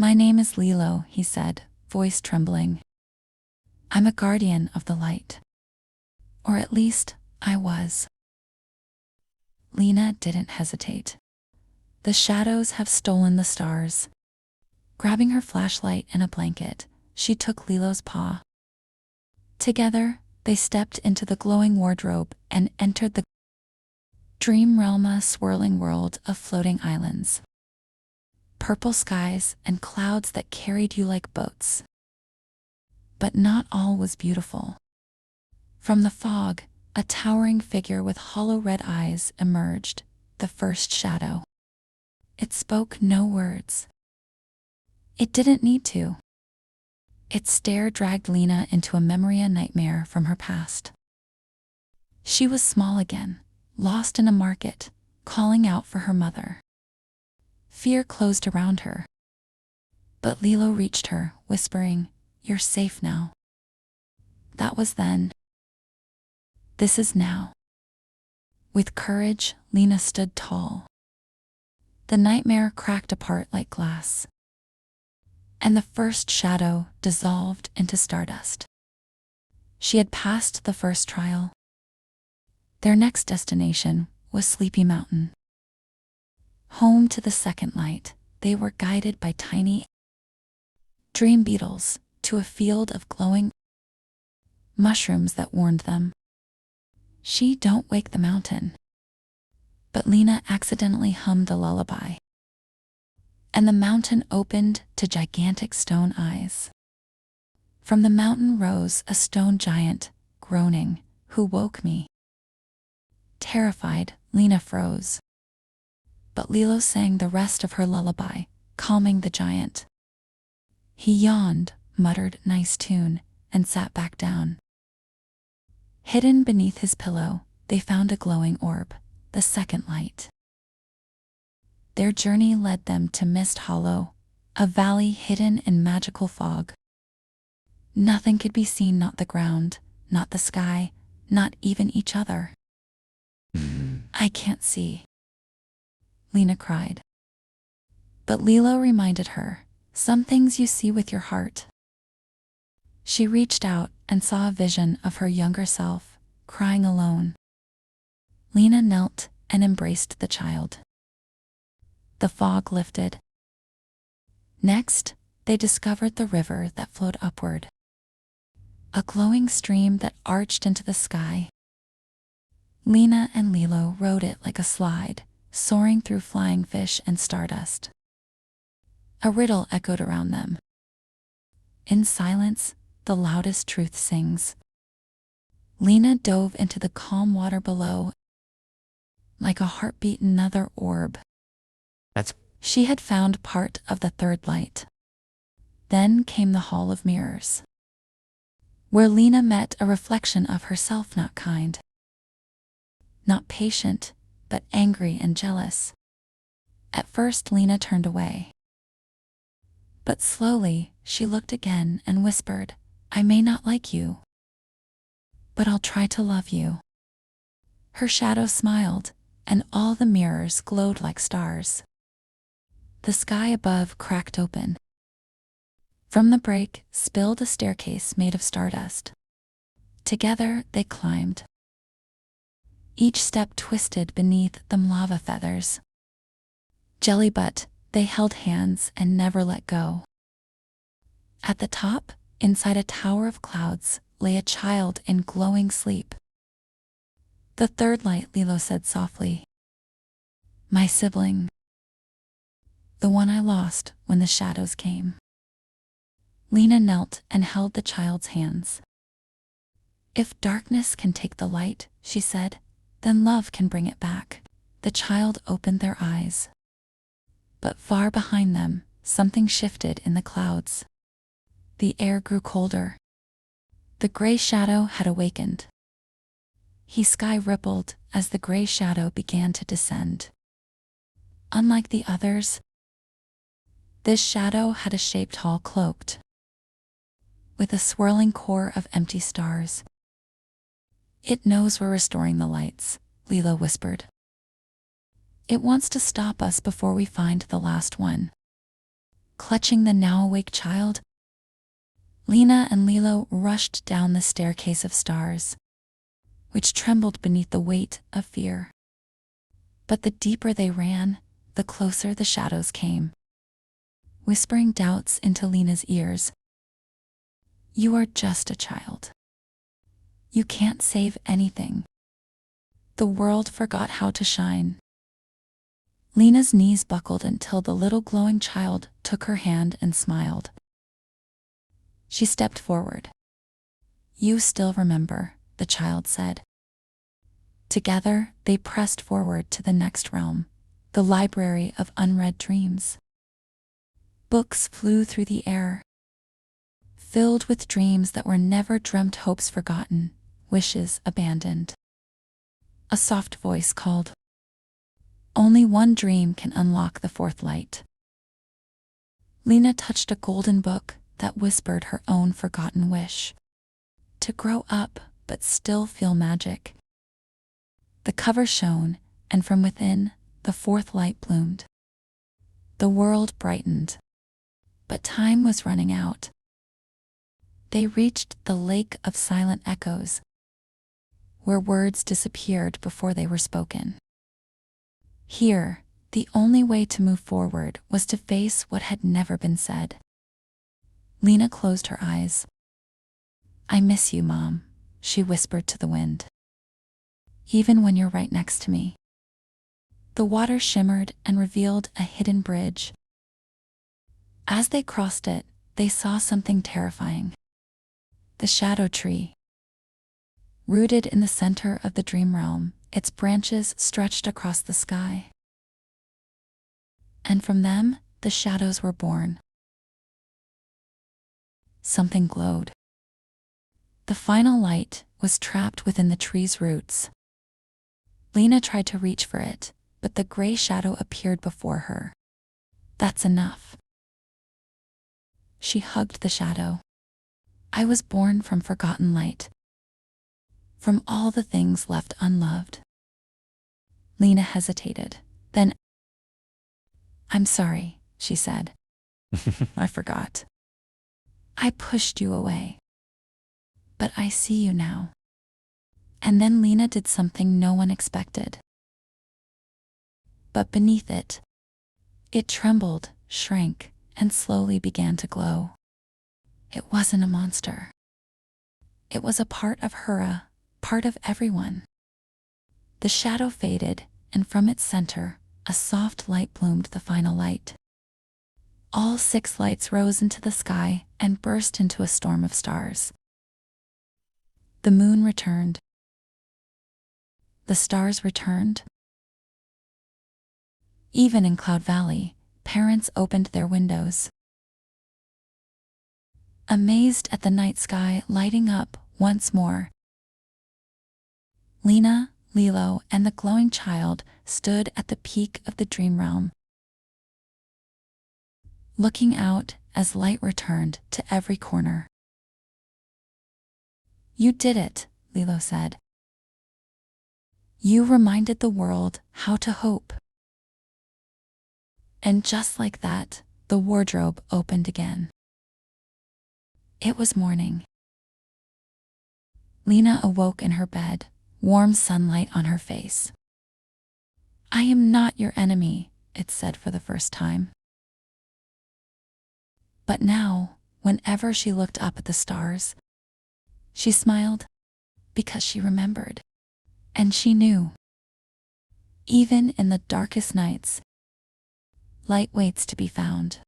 My name is Lilo, he said, voice trembling. I'm a guardian of the light. Or at least, I was. Lina didn't hesitate. The shadows have stolen the stars. Grabbing her flashlight and a blanket, she took Lilo's paw. Together, they stepped into the glowing wardrobe and entered the dream realm, a swirling world of floating islands. Purple skies and clouds that carried you like boats. But not all was beautiful. From the fog, a towering figure with hollow red eyes emerged, the first shadow. It spoke no words. It didn't need to. Its stare dragged Lina into a nightmare from her past. She was small again, lost in a market, calling out for her mother. Fear closed around her. But Lilo reached her, whispering, "You're safe now." That was then. This is now. With courage, Lina stood tall. The nightmare cracked apart like glass. And the first shadow dissolved into stardust. She had passed the first trial. Their next destination was Sleepy Mountain. Home to the second light, they were guided by tiny dream beetles to a field of glowing mushrooms that warned them. Don't wake the mountain. But Lina accidentally hummed a lullaby. And the mountain opened to gigantic stone eyes. From the mountain rose a stone giant, groaning, "Who woke me?" Terrified, Lina froze. But Lilo sang the rest of her lullaby, calming the giant. He yawned, muttered, "Nice tune," and sat back down. Hidden beneath his pillow, they found a glowing orb, the second light. Their journey led them to Mist Hollow, a valley hidden in magical fog. Nothing could be seen, not the ground, not the sky, not even each other. "I can't see," Lina cried. But Lilo reminded her, "Some things you see with your heart." She reached out and saw a vision of her younger self, crying alone. Lina knelt and embraced the child. The fog lifted. Next, they discovered the river that flowed upward. A glowing stream that arched into the sky. Lina and Lilo rode it like a slide, soaring through flying fish and stardust. A riddle echoed around them. In silence, the loudest truth sings. Lina dove into the calm water below. Like a heartbeat, another orb. She had found part of the third light. Then came the Hall of Mirrors, where Lina met a reflection of herself, not kind, not patient, but angry and jealous. At first, Lina turned away. But slowly, she looked again and whispered, "I may not like you, but I'll try to love you." Her shadow smiled, and all the mirrors glowed like stars. The sky above cracked open. From the break spilled a staircase made of stardust. Together they climbed. Each step twisted beneath them lava feathers. Jelly butt, they held hands and never let go. At the top, inside a tower of clouds, lay a child in glowing sleep. "The third light," Lilo said softly. "My sibling. The one I lost when the shadows came." Lina knelt and held the child's hands. "If darkness can take the light," she said, "then love can bring it back." The child opened their eyes. But far behind them, something shifted in the clouds. The air grew colder. The gray shadow had awakened. His sky rippled as the gray shadow began to descend. Unlike the others, this shadow had a shape tall, cloaked, with a swirling core of empty stars. "It knows we're restoring the lights," Lilo whispered. "It wants to stop us before we find the last one." clutching the now awake child. Lina and Lilo rushed down the staircase of stars, which trembled beneath the weight of fear. But the deeper they ran, the closer the shadows came, whispering doubts into Lina's ears. You are just a child. You can't save anything. The world forgot how to shine. Lina's knees buckled until the little glowing child took her hand and smiled. She stepped forward. You still remember, the child said. Together, they pressed forward to the next realm, the library of unread dreams. Books flew through the air, filled with dreams that were never dreamt, hopes forgotten, wishes abandoned. A soft voice called. Only one dream can unlock the fourth light. Lina touched a golden book that whispered her own forgotten wish. To grow up, but still feel magic. The cover shone, and from within, the fourth light bloomed. The world brightened. But time was running out. They reached the lake of silent echoes, where words disappeared before they were spoken. Here, the only way to move forward was to face what had never been said. Lina closed her eyes. I miss you, Mom, she whispered to the wind. Even when you're right next to me. The water shimmered and revealed a hidden bridge. As they crossed it, they saw something terrifying. The shadow tree. Rooted in the center of the dream realm, its branches stretched across the sky. And from them, the shadows were born. Something glowed. The final light was trapped within the tree's roots. Lina tried to reach for it, but the gray shadow appeared before her. That's enough. She hugged the shadow. I was born from forgotten light. From all the things left unloved. Lina hesitated. Then, I'm sorry, she said. I forgot. I pushed you away. But I see you now. And then Lina did something no one expected. But beneath it, it trembled, shrank, and slowly began to glow. It wasn't a monster. It was a part of her, part of everyone. The shadow faded, and from its center, a soft light bloomed, the final light. All 6 lights rose into the sky and burst into a storm of stars. The moon returned. The stars returned. Even in Cloud Valley, parents opened their windows, amazed at the night sky lighting up once more. Lina, Lilo, and the glowing child stood at the peak of the dream realm, looking out as light returned to every corner. You did it, Lilo said. You reminded the world how to hope. And just like that, the wardrobe opened again. It was morning. Lina awoke in her bed, warm sunlight on her face. I am not your enemy, it said for the first time. But now, whenever she looked up at the stars, she smiled because she remembered. And she knew. Even in the darkest nights, light waits to be found.